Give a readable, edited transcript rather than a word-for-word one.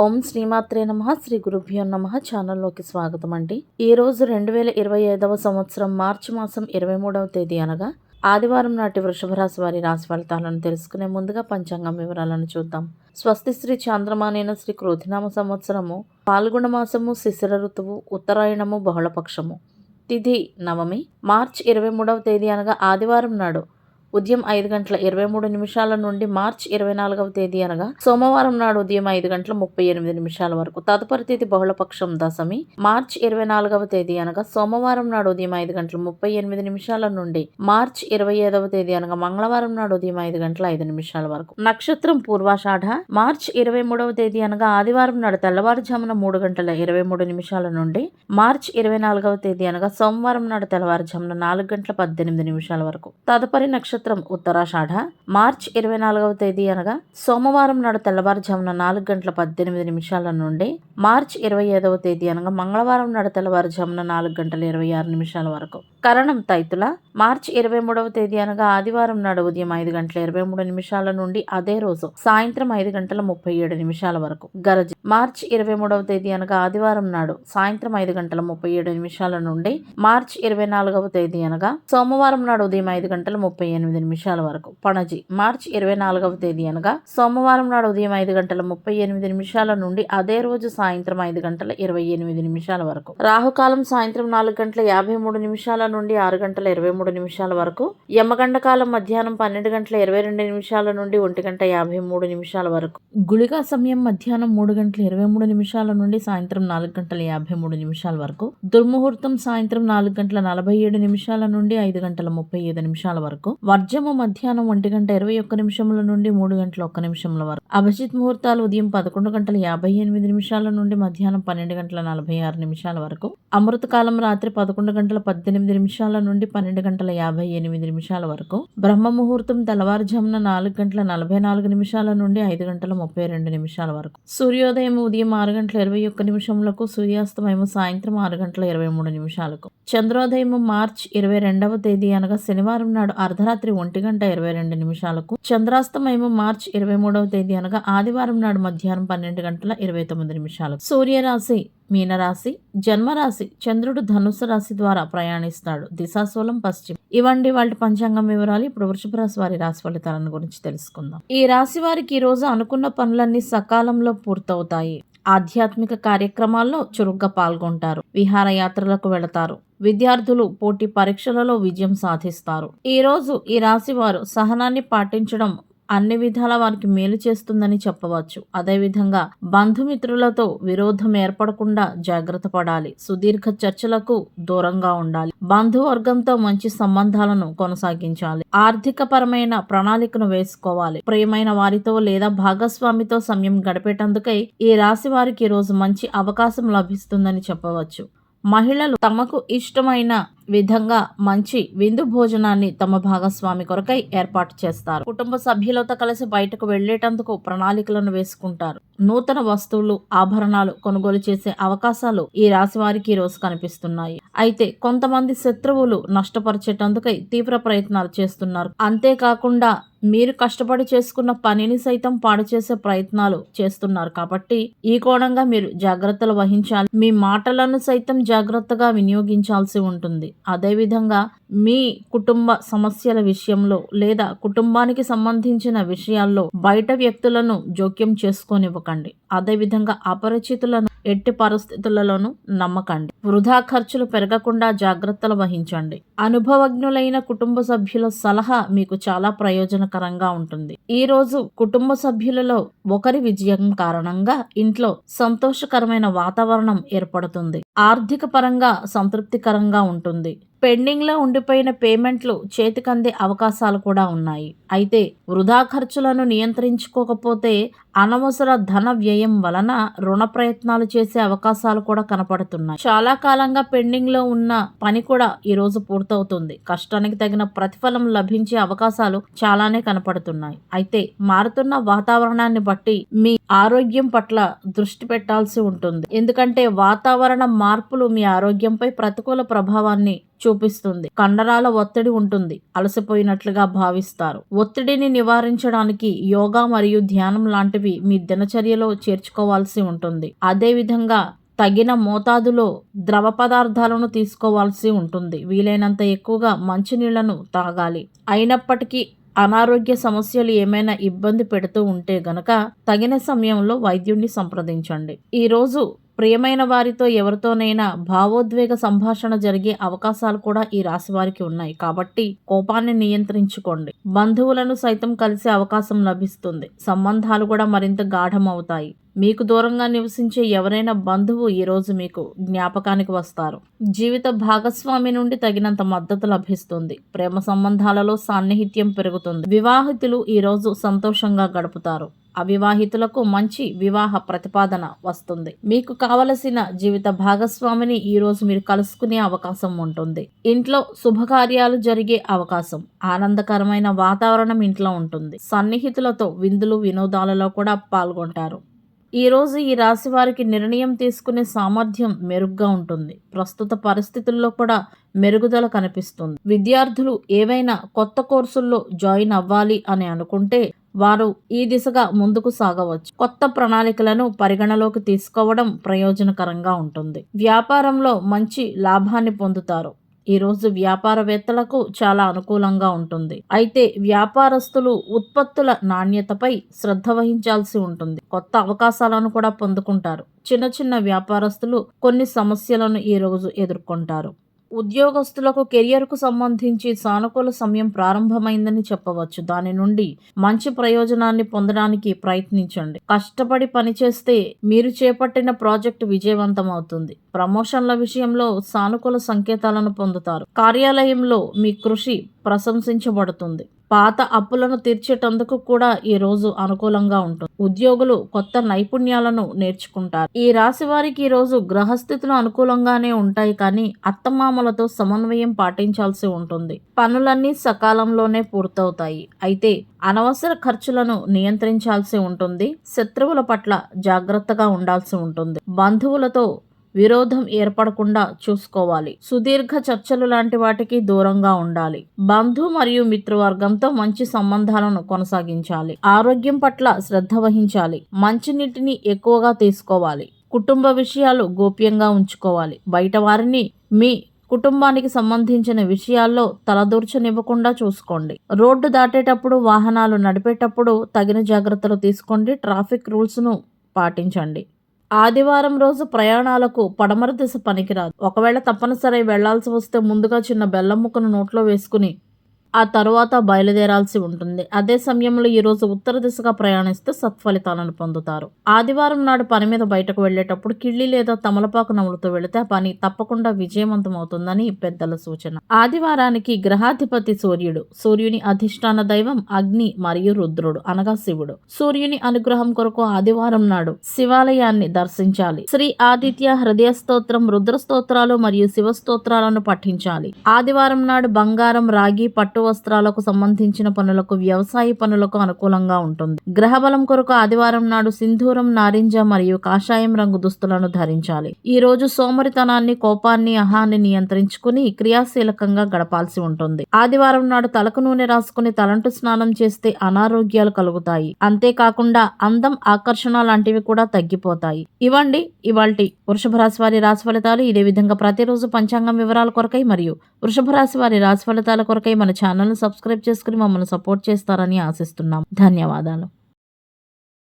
ఓం శ్రీమాత్రే నమః. శ్రీ గురుభ్యో నమః. ఛానల్లోకి స్వాగతం అండి. ఈ రోజు 2025వ సంవత్సరం మార్చి మాసం 23వ తేదీ అనగా ఆదివారం నాటి వృషభ రాశి వారి రాశి ఫలితాలను తెలుసుకునే ముందుగా పంచాంగం వివరాలను చూద్దాం. స్వస్తి శ్రీ చాంద్రమానేన శ్రీ క్రోధినామ సంవత్సరము పాల్గొన మాసము శిశిర ఋతువు ఉత్తరాయణము బహుళపక్షము తిథి నవమి మార్చి 23వ తేదీ అనగా ఆదివారం నాడు ఉదయం 5:23 నుండి మార్చి 24వ తేదీ అనగా సోమవారం నాడు ఉదయం 5:38 వరకు. తదుపరి తేదీ బహుళపక్షం దశమి మార్చి 24వ తేదీ అనగా సోమవారం నాడు ఉదయం 5:38 నుండి మార్చి 25వ తేదీ అనగా మంగళవారం నాడు ఉదయం 5:05 వరకు. నక్షత్రం పూర్వాషాఢ మార్చి 23వ తేదీ అనగా ఆదివారం నాడు తెల్లవారుజామున 3:23 నుండి మార్చి 24వ తేదీ అనగా సోమవారం నాడు తెల్లవారుజామున 4:18 వరకు. తదుపరి నక్షత్రం ఉత్తరాషాఢ మార్చి 24వ తేదీ అనగా సోమవారం నాడు తెల్లవారుజామున 4:18 నుండి మార్చి 25వ తేదీ అనగా మంగళవారం నాడు తెల్లవారుజామున 4:26 వరకు. కరణం తైతుల మార్చి 23వ తేదీ అనగా ఆదివారం నాడు ఉదయం 5:23 నుండి అదే రోజు సాయంత్రం 5:37 వరకు. గరజ మార్చి 23వ తేదీ అనగా ఆదివారం నాడు సాయంత్రం 5:37 నుండి మార్చి 24వ తేదీ అనగా సోమవారం నాడు ఉదయం 5:38 వరకు. పణజి మార్చి 24వ తేదీ అనగా సోమవారం నాడు ఉదయం 5:38 నుండి అదే రోజు సాయంత్రం 5:28 వరకు. రాహుకాలం సాయంత్రం 4:53 నుండి 6:23 వరకు. యమగండ కాలం మధ్యాహ్నం 12:22 నుండి 1:53 వరకు. గుళికా సమయం మధ్యాహ్నం 3:23 నుండి సాయంత్రం 4:53 వరకు. దుర్ముహూర్తం సాయంత్రం 4:47 నుండి 5:35 వరకు. వర్జము మధ్యాహ్నం 1:21 నుండి 3:01 వరకు. అభిజిత్ ముహూర్తాలు ఉదయం 11:58 నుండి మధ్యాహ్నం 12:46 వరకు. అమృతకాలం రాత్రి 11:18 నుండి 12:58 వరకు. బ్రహ్మ ముహూర్తం తెల్లవారుజామున 4:44 నుండి 5:32 వరకు. సూర్యోదయం ఉదయం 6:21 సూర్యాస్తమయం సాయంత్రం 6:23 చంద్రోదయం మార్చి 22వ తేదీ అనగా శనివారం నాడు అర్ధరాత్రి 1:22 చంద్రాస్తమయం మార్చి 23వ తేదీ అనగా ఆదివారం నాడు మధ్యాహ్నం 12:29 సూర్యరాశి మీనరాశి, జన్మరాశి చంద్రుడు ధనుస్సు రాశి ద్వారా ప్రయాణిస్తాడు. దిశాశూలం పశ్చిమ. ఇవండి వాళ్ళ పంచాంగం వివరాలు. ఇప్పుడు వృషభ రాశి వారి రాశి ఫలితాలను గురించి తెలుసుకుందాం. ఈ రాశి వారికి ఈ రోజు అనుకున్న పనులన్నీ సకాలంలో పూర్తవుతాయి. ఆధ్యాత్మిక కార్యక్రమాల్లో చురుగ్గా పాల్గొంటారు. విహారయాత్రలకు వెళతారు. విద్యార్థులు పోటీ పరీక్షలలో విజయం సాధిస్తారు. ఈ రోజు ఈ రాశి వారు సహనాన్ని పాటించడం అన్ని విధాల వారికి మేలు చేస్తుందని చెప్పవచ్చు. అదేవిధంగా బంధుమిత్రులతో విరోధం ఏర్పడకుండా జాగ్రత్త పడాలి. సుదీర్ఘ చర్చలకు దూరంగా ఉండాలి. బంధువర్గంతో మంచి సంబంధాలను కొనసాగించాలి. ఆర్థిక పరమైన ప్రణాళికను వేసుకోవాలి. ప్రియమైన వారితో లేదా భాగస్వామితో సమయం గడిపేటందుకై ఈ రాశి వారికి ఈ రోజు మంచి అవకాశం లభిస్తుందని చెప్పవచ్చు. మహిళలు తమకు ఇష్టమైన విధంగా మంచి విందు భోజనాన్ని తమ భాగస్వామి కొరకై ఏర్పాటు చేస్తారు. కుటుంబ సభ్యులతో కలిసి బయటకు వెళ్లేటందుకు ప్రణాళికలను వేసుకుంటారు. నూతన వస్తువులు ఆభరణాలు కొనుగోలు చేసే అవకాశాలు ఈ రాశి వారికి ఈ రోజు కనిపిస్తున్నాయి. అయితే కొంతమంది శత్రువులు నష్టపరిచేటందుకై తీవ్ర ప్రయత్నాలు చేస్తున్నారు. అంతేకాకుండా మీరు కష్టపడి చేసుకున్న పనిని సైతం పాడు చేసే ప్రయత్నాలు చేస్తున్నారు. కాబట్టి ఈ కోణంగా మీరు జాగ్రత్తలు వహించాలి. మీ మాటలను సైతం జాగ్రత్తగా వినియోగించాల్సి ఉంటుంది. అదేవిధంగా మీ కుటుంబ సమస్యల విషయంలో లేదా కుటుంబానికి సంబంధించిన విషయాల్లో బయట వ్యక్తులను జోక్యం చేసుకోనివ్వకండి. అదేవిధంగా అపరిచితులను ఎట్టి పరిస్థితులలోనూ నమ్మకండి. వృధా ఖర్చులు పెరగకుండా జాగ్రత్తలు వహించండి. అనుభవజ్ఞులైన కుటుంబ సభ్యుల సలహా మీకు చాలా ప్రయోజనకరంగా ఉంటుంది. ఈ రోజు కుటుంబ సభ్యులలో ఒకరి విజయం కారణంగా ఇంట్లో సంతోషకరమైన వాతావరణం ఏర్పడుతుంది. ఆర్థిక పరంగా సంతృప్తికరంగా ఉంటుంది. పెండింగ్ లో ఉండిపోయిన పేమెంట్లు చేతికందే అవకాశాలు కూడా ఉన్నాయి. అయితే వృధా ఖర్చులను నియంత్రించుకోకపోతే అనవసర ధన వ్యయం వలన రుణ ప్రయత్నాలు చేసే అవకాశాలు కూడా కనపడుతున్నాయి. చాలా కాలంగా పెండింగ్ లో ఉన్న పని కూడా ఈ రోజు పూర్తి పూర్తవుతుంది. కష్టానికి తగిన ప్రతిఫలం లభించే అవకాశాలు చాలానే కనపడుతున్నాయి. అయితే మారుతున్న వాతావరణాన్ని బట్టి మీ ఆరోగ్యం పట్ల దృష్టి పెట్టాల్సి ఉంటుంది. ఎందుకంటే వాతావరణ మార్పులు మీ ఆరోగ్యంపై ప్రతికూల ప్రభావాన్ని చూపిస్తుంది. కండరాల ఒత్తిడి ఉంటుంది. అలసిపోయినట్లుగా భావిస్తారు. ఒత్తిడిని నివారించడానికి యోగా మరియు ధ్యానం లాంటివి మీ దినచర్యలో చేర్చుకోవాల్సి ఉంటుంది. అదేవిధంగా తగిన మోతాదులో ద్రవ పదార్థాలను తీసుకోవాల్సి ఉంటుంది. వీలైనంత ఎక్కువగా మంచినీళ్లను తాగాలి. అయినప్పటికీ అనారోగ్య సమస్యలు ఏమైనా ఇబ్బంది పెడుతూ ఉంటే గనక తగిన సమయంలో వైద్యుడిని సంప్రదించండి. ఈరోజు ప్రియమైన వారితో ఎవరితోనైనా భావోద్వేగ సంభాషణ జరిగే అవకాశాలు కూడా ఈ రాశి వారికి ఉన్నాయి. కాబట్టి కోపాన్ని నియంత్రించుకోండి. బంధువులను సైతం కలిసే అవకాశం లభిస్తుంది. సంబంధాలు కూడా మరింత గాఢమవుతాయి. మీకు దూరంగా నివసించే ఎవరైనా బంధువు ఈరోజు మీకు జ్ఞాపకానికి వస్తారు. జీవిత భాగస్వామి నుండి తగినంత మద్దతు లభిస్తుంది. ప్రేమ సంబంధాలలో సాన్నిహిత్యం పెరుగుతుంది. వివాహితులు ఈరోజు సంతోషంగా గడుపుతారు. అవివాహితులకు మంచి వివాహ ప్రతిపాదన వస్తుంది. మీకు కావలసిన జీవిత భాగస్వామిని ఈరోజు మీరు కలుసుకునే అవకాశం ఉంటుంది. ఇంట్లో శుభకార్యాలు జరిగే అవకాశం, ఆనందకరమైన వాతావరణం ఇంట్లో ఉంటుంది. సన్నిహితులతో విందులు వినోదాలలో కూడా పాల్గొంటారు. ఈరోజు ఈ రాశి వారికి నిర్ణయం తీసుకునే సామర్థ్యం మెరుగ్గా ఉంటుంది. ప్రస్తుత పరిస్థితుల్లో కూడా మెరుగుదల కనిపిస్తుంది. విద్యార్థులు ఏవైనా కొత్త కోర్సుల్లో జాయిన్ అవ్వాలి అని అనుకుంటే వారు ఈ దిశగా ముందుకు సాగవచ్చు. కొత్త ప్రణాళికలను పరిగణలోకి తీసుకోవడం ప్రయోజనకరంగా ఉంటుంది. వ్యాపారంలో మంచి లాభాన్ని పొందుతారు. ఈరోజు వ్యాపారవేత్తలకు చాలా అనుకూలంగా ఉంటుంది. అయితే వ్యాపారస్తులు ఉత్పత్తుల నాణ్యతపై శ్రద్ధ వహించాల్సి ఉంటుంది. కొత్త అవకాశాలను కూడా పొందుకుంటారు. చిన్న చిన్న వ్యాపారస్తులు కొన్ని సమస్యలను ఈరోజు ఎదుర్కొంటారు. ఉద్యోగస్తులకు కెరియర్కు సంబంధించి సానుకూల సమయం ప్రారంభమైందని చెప్పవచ్చు. దాని నుండి మంచి ప్రయోజనాన్ని పొందడానికి ప్రయత్నించండి. కష్టపడి పనిచేస్తే మీరు చేపట్టిన ప్రాజెక్టు విజయవంతం అవుతుంది. ప్రమోషన్ల విషయంలో సానుకూల సంకేతాలను పొందుతారు. కార్యాలయంలో మీ కృషి ప్రశంసించబడుతుంది. పాత అప్పులను తీర్చేటందుకు కూడా ఈ రోజు అనుకూలంగా ఉంటుంది. ఉద్యోగులు కొత్త నైపుణ్యాలను నేర్చుకుంటారు. ఈ రాశి వారికి ఈ రోజు గ్రహస్థితులు అనుకూలంగానే ఉంటాయి, కానీ అత్తమామలతో సమన్వయం పాటించాల్సి ఉంటుంది. పనులన్నీ సకాలంలోనే పూర్తవుతాయి. అయితే అనవసర ఖర్చులను నియంత్రించాల్సి ఉంటుంది. శత్రువుల పట్ల జాగ్రత్తగా ఉండాల్సి ఉంటుంది. బంధువులతో విరోధం ఏర్పడకుండా చూసుకోవాలి. సుదీర్ఘ చర్చలు లాంటి వాటికి దూరంగా ఉండాలి. బంధు మరియు మిత్రవర్గంతో మంచి సంబంధాలను కొనసాగించాలి. ఆరోగ్యం పట్ల శ్రద్ధ వహించాలి. మంచినీటిని ఎక్కువగా తీసుకోవాలి. కుటుంబ విషయాలు గోప్యంగా ఉంచుకోవాలి. బయట వారిని మీ కుటుంబానికి సంబంధించిన విషయాల్లో తలదూర్చనివ్వకుండా చూసుకోండి. రోడ్డు దాటేటప్పుడు, వాహనాలు నడిపేటప్పుడు తగిన జాగ్రత్తలు తీసుకోండి. ట్రాఫిక్ రూల్స్ను పాటించండి. ఆదివారం రోజు ప్రయాణాలకు పడమర దిశ పనికిరాదు. ఒకవేళ తప్పనిసరి వెళ్లాల్సి వస్తే ముందుగా చిన్న బెల్లం ముక్కను నోట్లో వేసుకుని ఆ తరువాత బయలుదేరాల్సి ఉంటుంది. అదే సమయంలో ఈరోజు ఉత్తర దిశగా ప్రయాణిస్తే సత్ఫలితాలను పొందుతారు. ఆదివారం నాడు పని మీద బయటకు వెళ్లేటప్పుడు కిళ్ళి లేదా తమలపాకు నములుతూ వెళితే ఆ పని తప్పకుండా విజయవంతం అవుతుందని పెద్దల సూచన. ఆదివారానికి గ్రహాధిపతి సూర్యుడు. సూర్యుని అధిష్టాన దైవం అగ్ని మరియు రుద్రుడు అనగా శివుడు. సూర్యుని అనుగ్రహం కొరకు ఆదివారం నాడు శివాలయాన్ని దర్శించాలి. శ్రీ ఆదిత్య హృదయ స్తోత్రం, రుద్ర స్తోత్రాలు మరియు శివ స్తోత్రాలను పఠించాలి. ఆదివారం నాడు బంగారం, రాగి, పట్టు వస్త్రాలకు సంబంధించిన పనులకు, వ్యవసాయ పనులకు అనుకూలంగా ఉంటుంది. గ్రహబలం కొరకు ఆదివారం నాడు సింధూరం, నారింజ మరియు కాషాయం రంగు దుస్తులను ధరించాలి. ఈ రోజు సోమరితనాన్ని, కోపాన్ని, అహాన్ని నియంత్రించుకుని క్రియాశీలకంగా గడపాల్సి ఉంటుంది. ఆదివారం నాడు తలకు నూనె రాసుకుని తలంటు స్నానం చేస్తే అనారోగ్యాలు కలుగుతాయి. అంతేకాకుండా అందం, ఆకర్షణ లాంటివి కూడా తగ్గిపోతాయి. ఇవ్వండి ఇవాల్టి వృషభ రాశి వారి రాశి ఫలితాలు. ఇదే విధంగా ప్రతిరోజు పంచాంగం వివరాల కొరకై మరియు వృషభ రాశి వారి రాశి ఫలితాల కొరకై మన ఛానల్ను సబ్స్క్రైబ్ చేసుకుని మమ్మల్ని సపోర్ట్ చేస్తారని ఆశిస్తున్నాం. ధన్యవాదాలు.